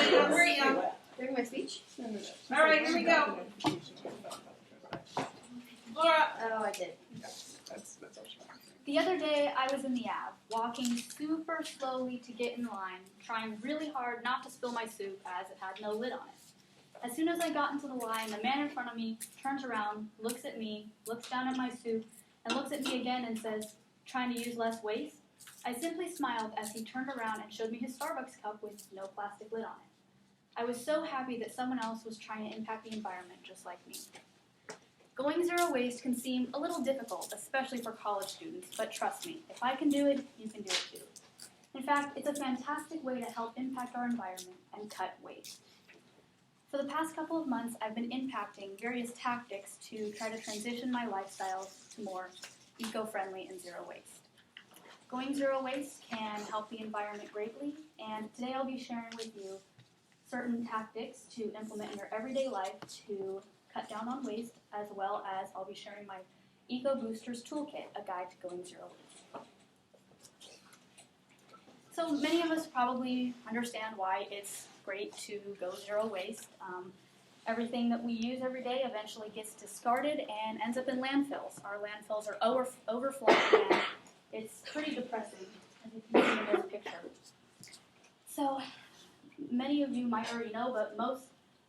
Don't worry, During my speech? All right, here we go. Laura. Oh, I did. The other day, I was in the Ave, walking super slowly to get in line, trying really hard not to spill my soup as it had no lid on it. As soon as I got into the line, the man in front of me turns around, looks at me, looks down at my soup, and looks at me again and says, "Trying to use less waste?" I simply smiled as he turned around and showed me his Starbucks cup with no plastic lid on it. I was so happy that someone else was trying to impact the environment just like me. Going zero waste can seem a little difficult, especially for college students, but trust me, if I can do it, you can do it too. In fact, it's a fantastic way to help impact our environment and cut waste. For the past couple of months, I've been impacting various tactics to try to transition my lifestyle to more eco-friendly and zero waste. Going zero waste can help the environment greatly, and today I'll be sharing with you certain tactics to implement in your everyday life to cut down on waste, as well as I'll be sharing my Eco Boosters Toolkit, a guide to going zero waste. So many of us probably understand why it's great to go zero waste. Everything that we use every day eventually gets discarded and ends up in landfills. Our landfills are overflowing, and it's pretty depressing, as you can see in this picture. So many of you might already know, but most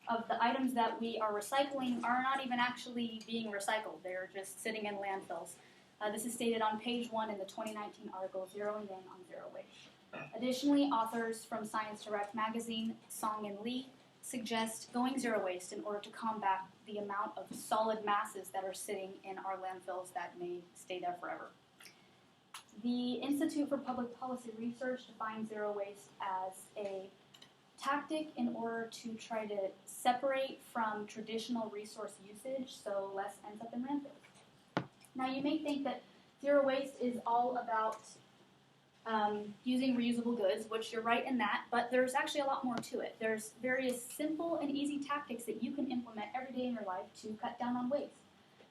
of the items that we are recycling are not even actually being recycled. They're just sitting in landfills. This is stated on page 1 in the 2019 article, Zeroing In on Zero Waste. Additionally, authors from Science Direct magazine, Song and Lee, suggest going zero waste in order to combat the amount of solid masses that are sitting in our landfills that may stay there forever. The Institute for Public Policy Research defines zero waste as a tactic in order to try to separate from traditional resource usage so less ends up in landfills. Now you may think that zero waste is all about using reusable goods, which you're right in that, but there's actually a lot more to it. There's various simple and easy tactics that you can implement every day in your life to cut down on waste.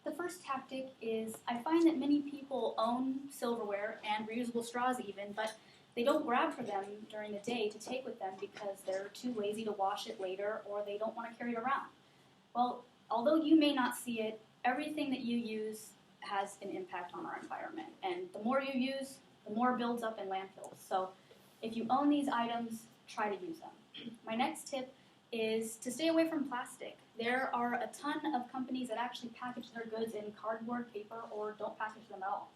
The first tactic is, I find that many people own silverware and reusable straws even, but they don't grab for them during the day to take with them because they're too lazy to wash it later or they don't want to carry it around. Well, although you may not see it, everything that you use has an impact on our environment. And the more you use, the more builds up in landfills. So if you own these items, try to use them. My next tip is to stay away from plastic. There are a ton of companies that actually package their goods in cardboard, paper, or don't package them at all.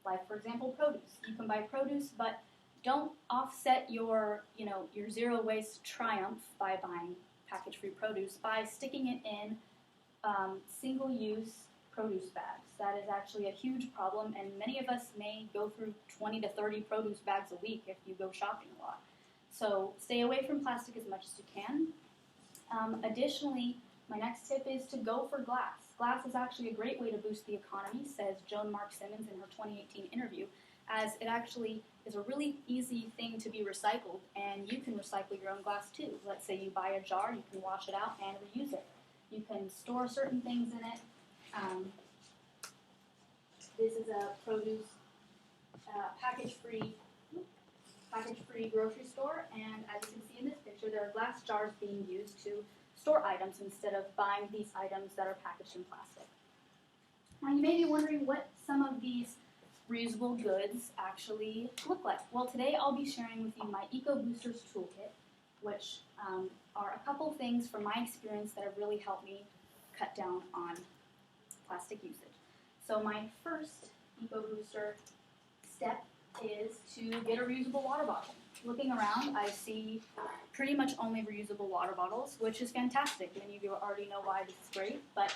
Like, for example, produce. You can buy produce, but don't offset your zero waste triumph by buying package-free produce by sticking it in single-use produce bags. That is actually a huge problem, and many of us may go through 20 to 30 produce bags a week if you go shopping a lot. So stay away from plastic as much as you can. Additionally, my next tip is to go for glass. Glass is actually a great way to boost the economy, says Joan Mark Simmons in her 2018 interview, as it actually is a really easy thing to be recycled, and you can recycle your own glass too. Let's say you buy a jar, you can wash it out and reuse it. You can store certain things in it. This is a produce package-free grocery store, and as you can see in this picture, there are glass jars being used to store items instead of buying these items that are packaged in plastic. Now you may be wondering what some of these reusable goods actually look like. Well, today I'll be sharing with you my Eco Boosters Toolkit, which are a couple things from my experience that have really helped me cut down on plastic usage. So my first Eco Booster step is to get a reusable water bottle. Looking around, I see pretty much only reusable water bottles, which is fantastic. Many of you already know why this is great, but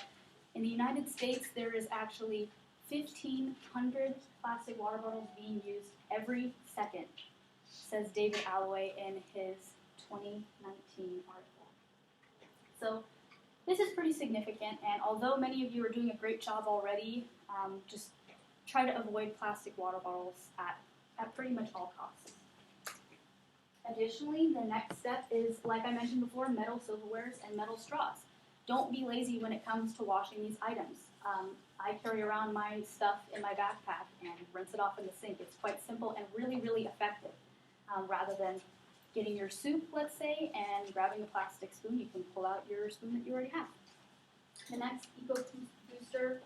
in the United States, there is actually 1,500 plastic water bottles being used every second, says David Alloway in his 2019 article. So this is pretty significant, and although many of you are doing a great job already, just try to avoid plastic water bottles at pretty much all costs. Additionally, the next step is, like I mentioned before, metal silverwares and metal straws. Don't be lazy when it comes to washing these items. I carry around my stuff in my backpack and rinse it off in the sink. It's quite simple and really, really effective, rather than getting your soup, let's say, and grabbing a plastic spoon, you can pull out your spoon that you already have. The next eco booster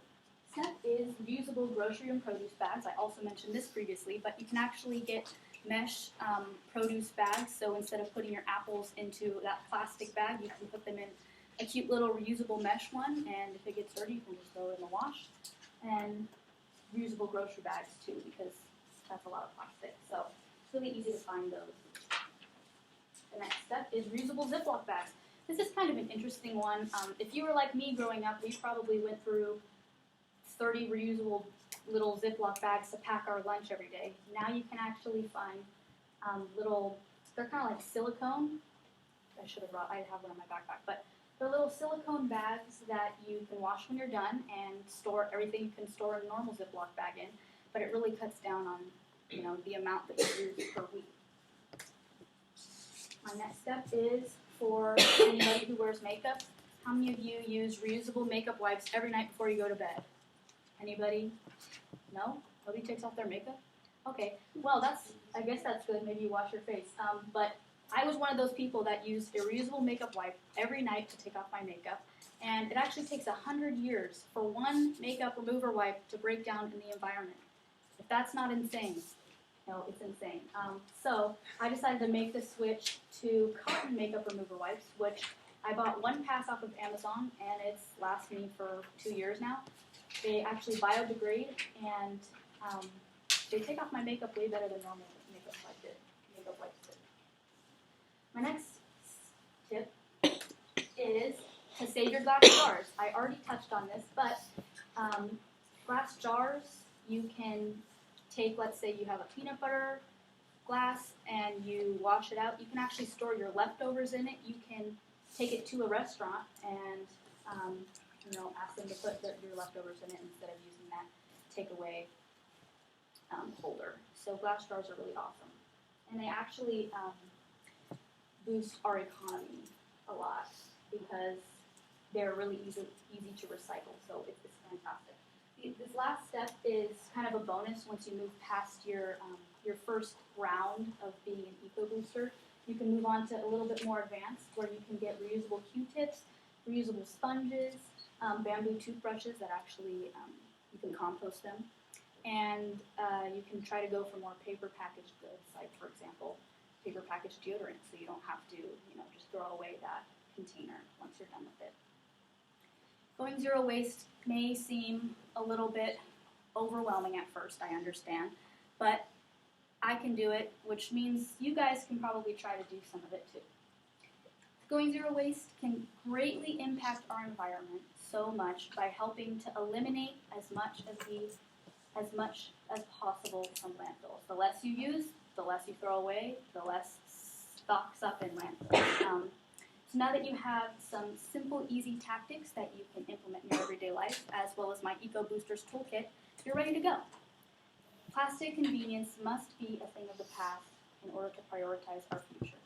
step is reusable grocery and produce bags. I also mentioned this previously, but you can actually get mesh produce bags. So instead of putting your apples into that plastic bag, you can put them in a cute little reusable mesh one, and if it gets dirty, you can just throw it in the wash. And reusable grocery bags too, because that's a lot of plastic. So it's really easy to find those. The next step is reusable Ziploc bags. This is kind of an interesting one. If you were like me growing up, we probably went through 30 reusable little Ziploc bags to pack our lunch every day. Now you can actually find little, they're kind of like silicone. I have one in my backpack, but they're little silicone bags that you can wash when you're done and store everything you can store a normal Ziploc bag in, but it really cuts down on, the amount that you use per week. My next step is for anybody who wears makeup. How many of you use reusable makeup wipes every night before you go to bed? Anybody? No? Nobody takes off their makeup? Okay, well I guess that's good, maybe you wash your face. But I was one of those people that used a reusable makeup wipe every night to take off my makeup, and it actually takes 100 years for one makeup remover wipe to break down in the environment. If that's not insane, no, it's insane. So I decided to make the switch to cotton makeup remover wipes, which I bought one pass off of Amazon, and it's lasted me for 2 years now. They actually biodegrade, and they take off my makeup way better than normal makeup wipes did. My next tip is to save your glass jars. I already touched on this, but glass jars, you can take, let's say you have a peanut butter glass and you wash it out. You can actually store your leftovers in it. You can take it to a restaurant and ask them to put your leftovers in it instead of using that takeaway holder. So glass jars are really awesome, and they actually boost our economy a lot because they're really easy to recycle. So it's fantastic. This last step is kind of a bonus once you move past your first round of being an eco booster. You can move on to a little bit more advanced where you can get reusable Q-tips, reusable sponges, bamboo toothbrushes that actually you can compost them, and you can try to go for more paper packaged goods, like for example, paper packaged deodorant, so you don't have to just throw away that container once you're done with it. Going zero waste may seem a little bit overwhelming at first, I understand, but I can do it, which means you guys can probably try to do some of it too. Going zero waste can greatly impact our environment so much by helping to eliminate as much as possible from landfills. The less you use, the less you throw away, the less stocks up in landfills. So now that you have some simple, easy tactics that you can implement in your everyday life, as well as my Eco Boosters Toolkit, you're ready to go. Plastic convenience must be a thing of the past in order to prioritize our future.